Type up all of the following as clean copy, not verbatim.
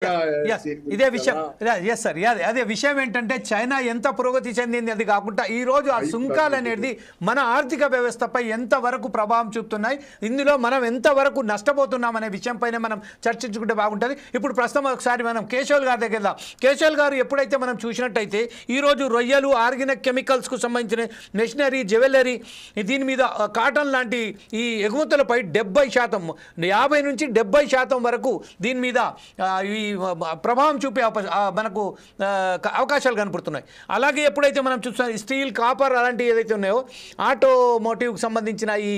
ఇదే విషయం yes sir అదే విషయం ఏంటంటే చైనా ఎంత పురోగతి చెందింది అది కాకుండా ఈ రోజు ఆ సుంకాలు అనేది మన ఆర్థిక వ్యవస్థపై ఎంత వరకు ప్రభావం చూపుతున్నాయి ఇందులో మనం ఎంత వరకు నష్టపోతున్నాం అనే విషయంపైనే మనం చర్చించుకుంటే బాగుంటుంది. ఇప్పుడు ప్రస్తుతం ఒకసారి మనం కేశవ్ గారి దగ్గర వెళ్దాం. కేశవ్ గారు ఎప్పుడైతే మనం చూసినట్టయితే ఈరోజు రొయ్యలు ఆర్గానిక్ కెమికల్స్కు సంబంధించిన మెషినరీ జ్యువెలరీ దీని మీద కాటన్ లాంటి ఈ ఎగుమతులపై 70% 50 నుంచి 70% వరకు దీని మీద ఈ ప్రభావం చూపే మనకు అవకాశాలు కనపడుతున్నాయి. అలాగే ఎప్పుడైతే మనం చూస్తున్నాం స్టీల్ కాపర్ అలాంటివి ఏదైతే ఉన్నాయో ఆటోమోటివ్కి సంబంధించిన ఈ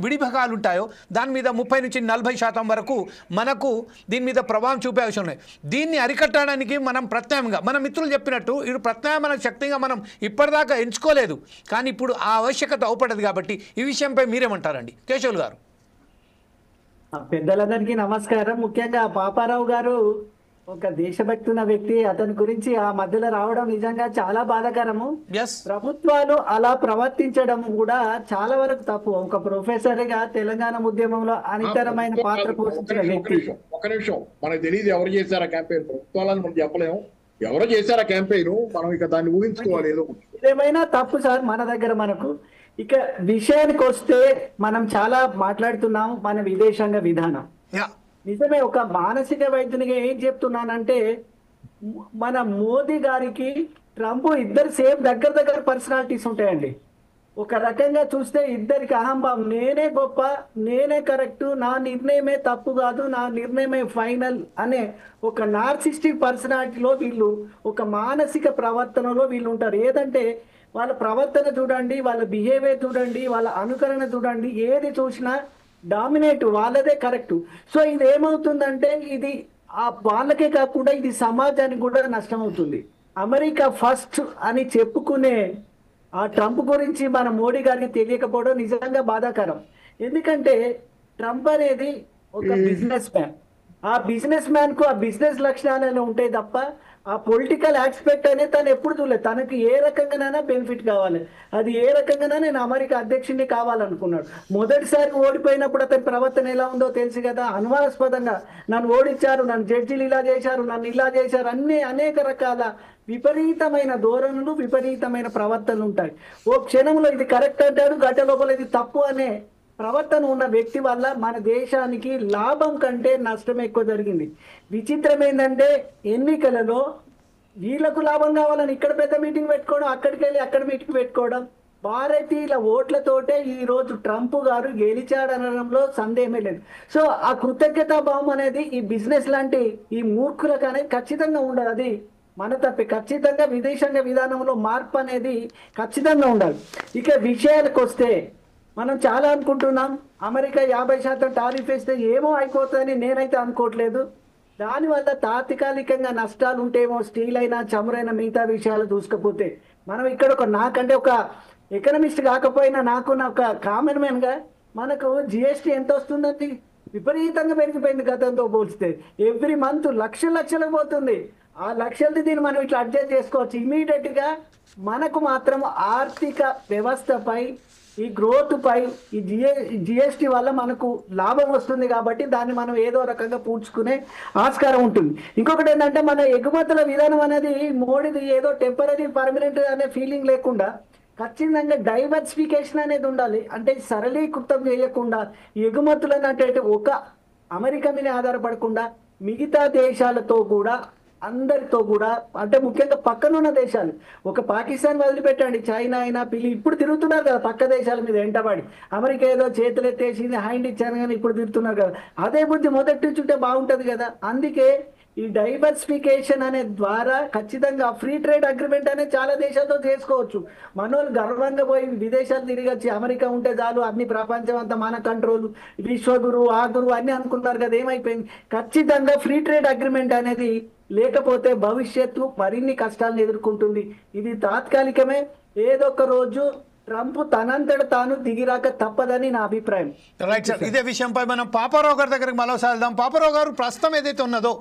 విడిభాగాలు ఉంటాయో దాని మీద 30 నుంచి 40% వరకు మనకు దీని మీద ప్రభావం చూపే అవసరం ఉన్నాయి. దీన్ని అరికట్టడానికి మనం ప్రత్యామ్నాయంగా మన మిత్రులు చెప్పినట్టు ఇది ప్రత్యామ్నాయ శక్తిగా మనం ఇప్పటిదాకా ఎంచుకోలేదు, కానీ ఇప్పుడు ఆ ఆవశ్యకత అవపడదు. కాబట్టి ఈ విషయంపై మీరేమంటారండి కేశవులు గారు? పెద్దలందరికీ నమస్కారం. ముఖ్యంగా పాపారావు గారు ఒక దేశభక్తి ఉన్న వ్యక్తి, అతని గురించి ఆ మధ్యలో రావడం నిజంగా చాలా బాధాకరము. ప్రభుత్వాలు అలా ప్రవర్తించడం కూడా చాలా వరకు తప్పు. ఒక ప్రొఫెసర్ గా తెలంగాణ ఉద్యమంలో అనితరమైన పాత్ర పోషించిన వ్యక్తి. ఒక నిమిషం, మనకు తెలియదు ఎవరు చేశారు ఆ క్యాంపెయిన్, ప్రభుత్వాలను మనం చెప్పలేము. ఎవరో చేశారు ఆ క్యాంపెయిన్, మనం ఇక దాన్ని ఊహించుకోవాలి. ఏమైనా తప్పు సార్ మన దగ్గర. మనకు ఇక విషయానికి వస్తే మనం చాలా మాట్లాడుతున్నాం మన విదేశాంగ విధానం. నిజమే, ఒక మానసిక వైద్యునిగా ఏం చెప్తున్నానంటే మన మోదీ గారికి ట్రంప్ ఇద్దరు సేమ్ దగ్గర పర్సనాలిటీస్ ఉంటాయండి. ఒక రకంగా చూస్తే ఇద్దరికి అహంభావం, నేనే గొప్ప, నేనే కరెక్ట్, నా నిర్ణయమే తప్పు కాదు, నా నిర్ణయమే ఫైనల్ అనే ఒక నార్సిస్టిక్ పర్సనాలిటీలో వీళ్ళు, ఒక మానసిక ప్రవర్తనలో వీళ్ళు ఉంటారు. ఏదంటే వాళ్ళ ప్రవర్తన చూడండి, వాళ్ళ బిహేవియర్ చూడండి, వాళ్ళ అనుకరణ చూడండి, ఏది చూసినా డామినేట్ వాళ్ళదే కరెక్ట్. సో ఇది ఏమవుతుందంటే ఇది వాళ్ళకే కాకుండా ఇది సమాజానికి కూడా నష్టం అవుతుంది. అమెరికా ఫస్ట్ అని చెప్పుకునే ఆ ట్రంప్ గురించి మన మోడీ గారికి తెలియకపోవడం నిజంగా బాధాకరం. ఎందుకంటే ట్రంప్ అనేది ఒక బిజినెస్ మ్యాన్. ఆ బిజినెస్ మ్యాన్ కు ఆ బిజినెస్ లక్షణాలు ఉంటాయి తప్ప ఆ పొలిటికల్ ఆస్పెక్ట్ అనేది తను ఎప్పుడు చూడలేదు. తనకి ఏ రకంగానైనా బెనిఫిట్ కావాలి, అది ఏ రకంగానైనా నేను అమెరికా అధ్యక్షుడిని కావాలనుకున్నాడు. మొదటిసారి ఓడిపోయినప్పుడు అతని ప్రవర్తన ఎలా ఉందో తెలుసు కదా. అనుమానాస్పదంగా నన్ను ఓడించారు, నన్ను జడ్జిలు ఇలా చేశారు, నన్ను ఇలా చేశారు, అనేక రకాల విపరీతమైన ధోరణులు, విపరీతమైన ప్రవర్తనలు ఉంటాయి. ఓ క్షణంలో ఇది కరెక్ట్ అంటాడు, గంట లోపల ఇది తప్పు అనే ప్రవర్తన ఉన్న వ్యక్తి వల్ల మన దేశానికి లాభం కంటే నష్టం ఎక్కువ జరిగింది. విచిత్రం ఏంటంటే ఎన్నికలలో వీళ్ళకు లాభం కావాలని ఇక్కడ పెద్ద మీటింగ్ పెట్టుకోవడం, అక్కడికి వెళ్ళి అక్కడ మీటింగ్ పెట్టుకోవడం, భారతీయుల ఓట్లతోటే ఈరోజు ట్రంప్ గారు గెలిచాడనడంలో సందేహమే లేదు. సో ఆ కృతజ్ఞతాభావం అనేది ఈ బిజినెస్ లాంటి ఈ మూర్ఖులకు అనేది ఖచ్చితంగా ఉండదు. అది మన తప్పే. ఖచ్చితంగా విదేశాంగ విధానంలో మార్పు అనేది ఖచ్చితంగా ఉండాలి. ఇక విషయాలకు వస్తే మనం చాలా అనుకుంటున్నాం అమెరికా 50% టారిఫ్ వేస్తే ఏమో అయిపోతుందని నేనైతే అనుకోవట్లేదు. దానివల్ల తాత్కాలికంగా నష్టాలు ఉంటేమో, స్టీల్ అయినా చమురైనా మిగతా విషయాలు చూసుకపోతే మనం ఇక్కడ నాకంటే ఒక ఎకనమిస్ట్ కాకపోయినా నాకున్న ఒక కామన్ మ్యాన్గా మనకు జిఎస్టీ ఎంత వస్తుందండి? విపరీతంగా పెరిగిపోయింది గతంతో పోల్చితే. ఎవ్రీ మంత్ లక్షలకు పోతుంది. ఆ లక్షలది దీన్ని మనం ఇట్లా అడ్జస్ట్ చేసుకోవచ్చు. ఇమీడియట్గా మనకు మాత్రం ఆర్థిక వ్యవస్థపై, ఈ గ్రోత్ పై ఈ జిఎస్టీ వల్ల మనకు లాభం వస్తుంది. కాబట్టి దాన్ని మనం ఏదో రకంగా పూడ్చుకునే ఆస్కారం ఉంటుంది. ఇంకొకటి ఏంటంటే మన ఎగుమతుల విధానం అనేది మోడీది ఏదో టెంపరీ పర్మనెంట్ అనే ఫీలింగ్ లేకుండా ఖచ్చితంగా డైవర్సిఫికేషన్ అనేది ఉండాలి. అంటే సరళీకృతం చేయకుండా ఎగుమతులను అంటే ఒక అమెరికా మీద ఆధారపడకుండా మిగతా దేశాలతో కూడా, అందరితో కూడా, అంటే ముఖ్యంగా పక్కనున్న దేశాలు, ఒక పాకిస్తాన్ వదిలిపెట్టండి, చైనా అయినా ఇప్పుడు తిరుగుతున్నారు కదా పక్క దేశాల మీద వెంటబడి. అమెరికా ఏదో చేతులు ఎత్తేసింది, హ్యాండ్ ఇచ్చాను కానీ ఇప్పుడు తిరుగుతున్నారు కదా. అదే బుద్ధి మొదటి నుంచి ఉంటే బాగుంటుంది కదా. అందుకే ఈ డైవర్సిఫికేషన్ అనే ద్వారా ఖచ్చితంగా ఫ్రీ ట్రేడ్ అగ్రిమెంట్ అనేది చాలా దేశాలతో చేసుకోవచ్చు. మనోళ్ళు గర్వంగా పోయి విదేశాలు తిరిగి వచ్చి అమెరికా ఉంటే చాలు, అన్ని ప్రపంచం అంతా మన కంట్రోల్, విశ్వగురు ఆ గురువు అన్ని అనుకున్నారు కదా. ఏమైపోయింది? ఖచ్చితంగా ఫ్రీ ట్రేడ్ అగ్రిమెంట్ అనేది లేకపోతే భవిష్యత్తు మరిన్ని కష్టాలను ఎదుర్కొంటుంది. ఇది తాత్కాలికమే. ఏదో ఒక రోజు ట్రంప్ తనంతట తాను దిగిరాక తప్పదని నా అభిప్రాయం. రైట్ సార్, ఇదే విషయంపై మనం పాపారావు గారి దగ్గరికి మరోసారి వెళ్దాం. పాపారావు గారు, ప్రస్తుతం ఏదైతే ఉన్నదో